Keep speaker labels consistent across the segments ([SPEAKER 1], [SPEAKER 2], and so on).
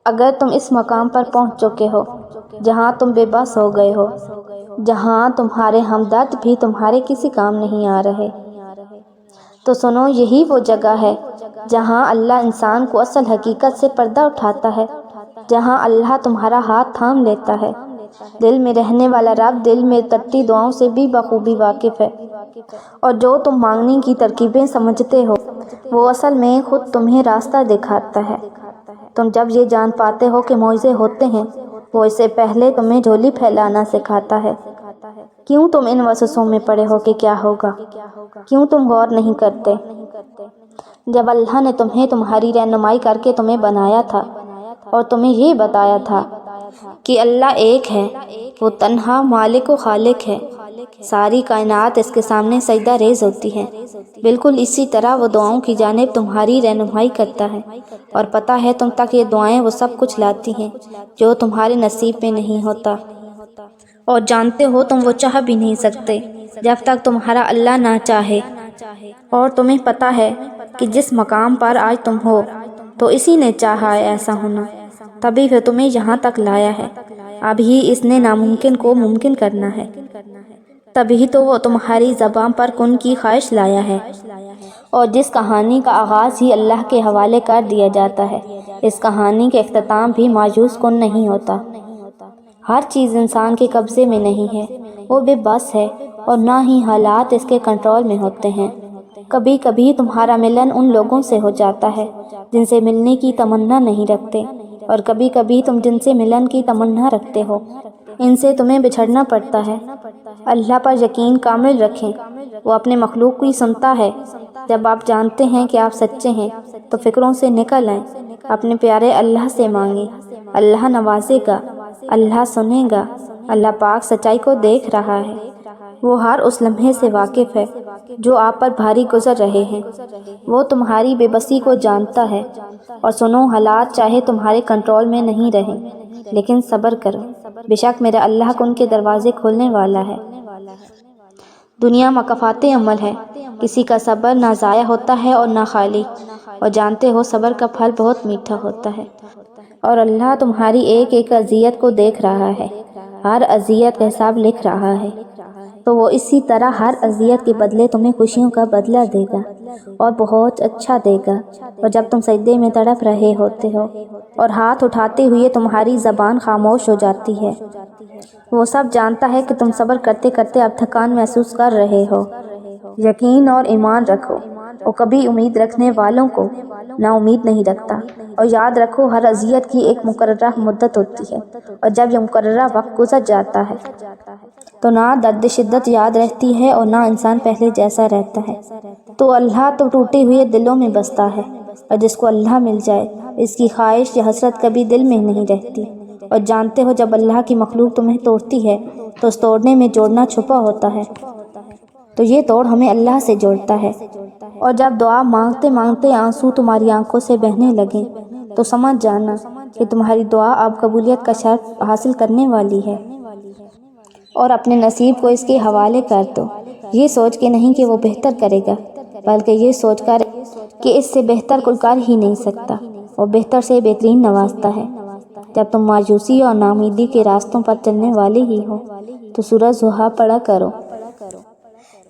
[SPEAKER 1] اگر تم اس مقام پر پہنچ چکے ہو جہاں تم بے بس ہو گئے ہو، جہاں تمہارے ہمدرد بھی تمہارے کسی کام نہیں آ رہے، تو سنو، یہی وہ جگہ ہے جہاں اللہ انسان کو اصل حقیقت سے پردہ اٹھاتا ہے، جہاں اللہ تمہارا ہاتھ تھام لیتا ہے۔ دل میں رہنے والا رب دل میں ترتی دعاؤں سے بھی بخوبی واقف ہے، اور جو تم مانگنے کی ترکیبیں سمجھتے ہو وہ اصل میں خود تمہیں راستہ دکھاتا ہے۔ تم جب یہ جان پاتے ہو کہ معجزے ہوتے ہیں، وہ اس سے پہلے تمہیں جھولی پھیلانا سکھاتا ہے۔ کیوں تم ان وسوسوں میں پڑے ہو کہ کیا ہوگا؟ کیوں تم غور نہیں کرتے؟ جب اللہ نے تمہیں تمہاری رہنمائی کر کے تمہیں بنایا تھا اور تمہیں یہ بتایا تھا کہ اللہ ایک ہے، وہ تنہا مالک و خالق ہے، ساری کائنات اس کے سامنے سجدہ ریز ہوتی ہے، بالکل اسی طرح وہ دعاؤں کی جانب تمہاری رہنمائی کرتا ہے، اور پتہ ہے تم تک یہ دعائیں وہ سب کچھ لاتی ہیں جو تمہارے نصیب میں نہیں ہوتا، اور جانتے ہو تم وہ چاہ بھی نہیں سکتے جب تک تمہارا اللہ نہ چاہے۔ اور تمہیں پتہ ہے کہ جس مقام پر آج تم ہو تو اسی نے چاہا ہے ایسا ہونا، تبھی پھر تمہیں یہاں تک لایا ہے۔ اب ہی اس نے ناممکن کو ممکن کرنا ہے، تبھی تو وہ تمہاری زبان پر کن کی خواہش لایا ہے، اور جس کہانی کا آغاز ہی اللہ کے حوالے کر دیا جاتا ہے، اس کہانی کا اختتام بھی مایوس کن نہیں ہوتا۔ ہر چیز انسان کے قبضے میں نہیں ہے، وہ بے بس ہے، اور نہ ہی حالات اس کے کنٹرول میں ہوتے ہیں۔ کبھی کبھی تمہارا ملن ان لوگوں سے ہو جاتا ہے جن سے ملنے کی تمنا نہیں رکھتے، اور کبھی کبھی تم جن سے ملن کی تمنا رکھتے ہو ان سے تمہیں بچھڑنا پڑتا ہے۔ اللہ پر یقین کامل رکھیں، وہ اپنے مخلوق کو ہی سنتا ہے۔ جب آپ جانتے ہیں کہ آپ سچے ہیں تو فکروں سے نکل آئیں، اپنے پیارے اللہ سے مانگیں، اللہ نوازے گا، اللہ سنے گا، اللہ پاک سچائی کو دیکھ رہا ہے، وہ ہر اس لمحے سے واقف ہے جو آپ پر بھاری گزر رہے ہیں، وہ تمہاری بے بسی کو جانتا ہے۔ اور سنو، حالات چاہے تمہارے کنٹرول میں نہیں رہیں لیکن صبر کرو، بے شک میرا اللہ ان کے دروازے کھولنے والا ہے۔ دنیا مکافات عمل ہے، کسی کا صبر نہ ضائع ہوتا ہے اور نہ خالی، اور جانتے ہو صبر کا پھل بہت میٹھا ہوتا ہے، اور اللہ تمہاری ایک ایک اذیت کو دیکھ رہا ہے، ہر اذیت کا حساب لکھ رہا ہے، تو وہ اسی طرح ہر اذیت کے بدلے تمہیں خوشیوں کا بدلہ دے گا، اور بہت اچھا دے گا۔ اور جب تم سجدے میں تڑپ رہے ہوتے ہو اور ہاتھ اٹھاتے ہوئے تمہاری زبان خاموش ہو جاتی ہے، وہ سب جانتا ہے کہ تم صبر کرتے کرتے اب تھکان محسوس کر رہے ہو۔ یقین اور ایمان رکھو، وہ کبھی امید رکھنے والوں کو نا امید نہیں رکھتا، اور یاد رکھو ہر اذیت کی ایک مقررہ مدت ہوتی ہے، اور جب یہ مقررہ وقت گزر جاتا ہے تو نہ درد شدت یاد رہتی ہے اور نہ انسان پہلے جیسا رہتا ہے۔ تو اللہ تو ٹوٹے ہوئے دلوں میں بستا ہے، اور جس کو اللہ مل جائے اس کی خواہش یا حسرت کبھی دل میں نہیں رہتی۔ اور جانتے ہو جب اللہ کی مخلوق تمہیں توڑتی ہے تو اس توڑنے میں جوڑنا چھپا ہوتا ہے، تو یہ توڑ ہمیں اللہ سے جوڑتا ہے۔ اور جب دعا مانگتے مانگتے آنسو تمہاری آنکھوں سے بہنے لگیں تو سمجھ جانا کہ تمہاری دعا اب قبولیت کا شرف حاصل کرنے والی ہے، اور اپنے نصیب کو اس کے حوالے کر دو، یہ سوچ کے نہیں کہ وہ بہتر کرے گا، بلکہ یہ سوچ کر کہ اس سے بہتر کوئی کر ہی نہیں سکتا، وہ بہتر سے بہترین نوازتا ہے۔ جب تم مایوسی اور ناامیدی کے راستوں پر چلنے والے ہی ہو تو سورہ ضحیٰ پڑھا کرو،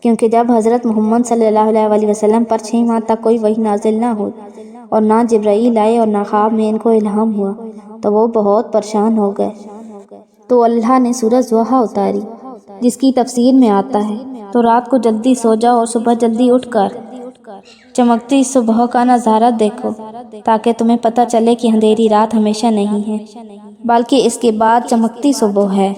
[SPEAKER 1] کیونکہ جب حضرت محمد صلی اللہ علیہ وسلم پر 6 ماہ تک کوئی وحی نازل نہ ہوئی اور نہ جبرائیل آئے اور نہ خواب میں ان کو الہام ہوا تو وہ بہت پریشان ہو گئے، تو اللہ نے سورہ ضحیٰ اتاری، جس کی تفسیر میں آتا ہے تو رات کو جلدی سو جاؤ اور صبح جلدی اٹھ کر چمکتی صبح کا نظارہ دیکھو، تاکہ تمہیں پتہ چلے کہ اندھیری رات ہمیشہ نہیں ہے بلکہ اس کے بعد چمکتی صبح ہے۔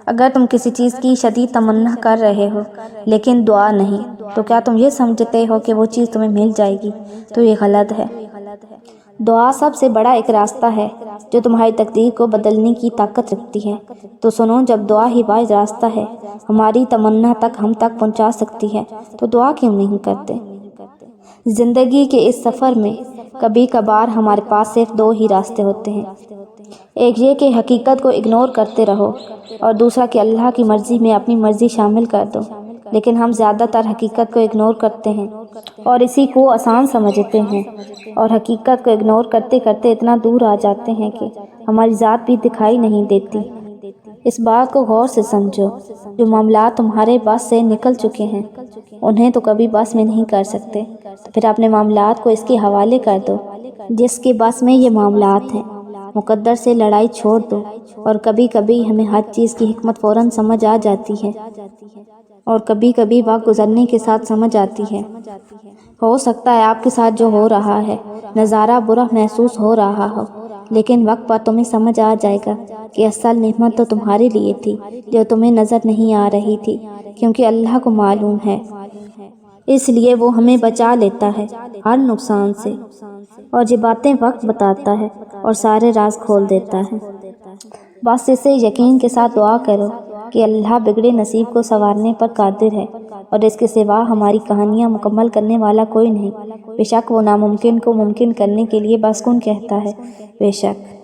[SPEAKER 1] اگر تم کسی چیز کی شدید تمنا کر رہے ہو لیکن دعا نہیں، تو کیا تم یہ سمجھتے ہو کہ وہ چیز تمہیں مل جائے گی؟ تو یہ غلط ہے۔ دعا سب سے بڑا ایک راستہ ہے جو تمہاری تقدیر کو بدلنے کی طاقت رکھتی ہے۔ تو سنو، جب دعا ہی واحد راستہ ہے ہماری تمنا تک ہم تک پہنچا سکتی ہے تو دعا کیوں نہیں کرتے؟ زندگی کے اس سفر میں کبھی کبھار ہمارے پاس صرف 2 ہی راستے ہوتے ہیں، ایک یہ کہ حقیقت کو اگنور کرتے رہو، اور دوسرا کہ اللہ کی مرضی میں اپنی مرضی شامل کر دو۔ لیکن ہم زیادہ تر حقیقت کو اگنور کرتے ہیں اور اسی کو آسان سمجھتے ہیں، اور حقیقت کو اگنور کرتے کرتے اتنا دور آ جاتے ہیں کہ ہماری ذات بھی دکھائی نہیں دیتی۔ اس بات کو غور سے سمجھو، جو معاملات تمہارے بس سے نکل چکے ہیں انہیں تو کبھی بس میں نہیں کر سکتے، تو پھر اپنے معاملات کو اس کے حوالے کر دو جس کے بس میں یہ معاملات ہیں۔ مقدر سے لڑائی چھوڑ دو، اور کبھی کبھی ہمیں ہر چیز کی حکمت فوراً سمجھ آ جاتی ہے، اور کبھی کبھی وقت گزرنے کے ساتھ سمجھ آتی ہے۔ ہو سکتا ہے آپ کے ساتھ جو ہو رہا ہے نظارہ برا محسوس ہو رہا ہو، لیکن وقت پر تمہیں سمجھ آ جائے گا کہ اصل نعمت تو تمہارے لیے تھی جو تمہیں نظر نہیں آ رہی تھی، کیونکہ اللہ کو معلوم ہے، اس لیے وہ ہمیں بچا لیتا ہے ہر نقصان سے، اور یہ باتیں وقت بتاتا ہے اور سارے راز کھول دیتا ہے۔ بس اسے یقین کے ساتھ دعا کرو کہ اللہ بگڑے نصیب کو سنوارنے پر قادر ہے، اور اس کے سوا ہماری کہانیاں مکمل کرنے والا کوئی نہیں۔ بے شک وہ ناممکن کو ممکن کرنے کے لیے بس کن کہتا ہے، بے شک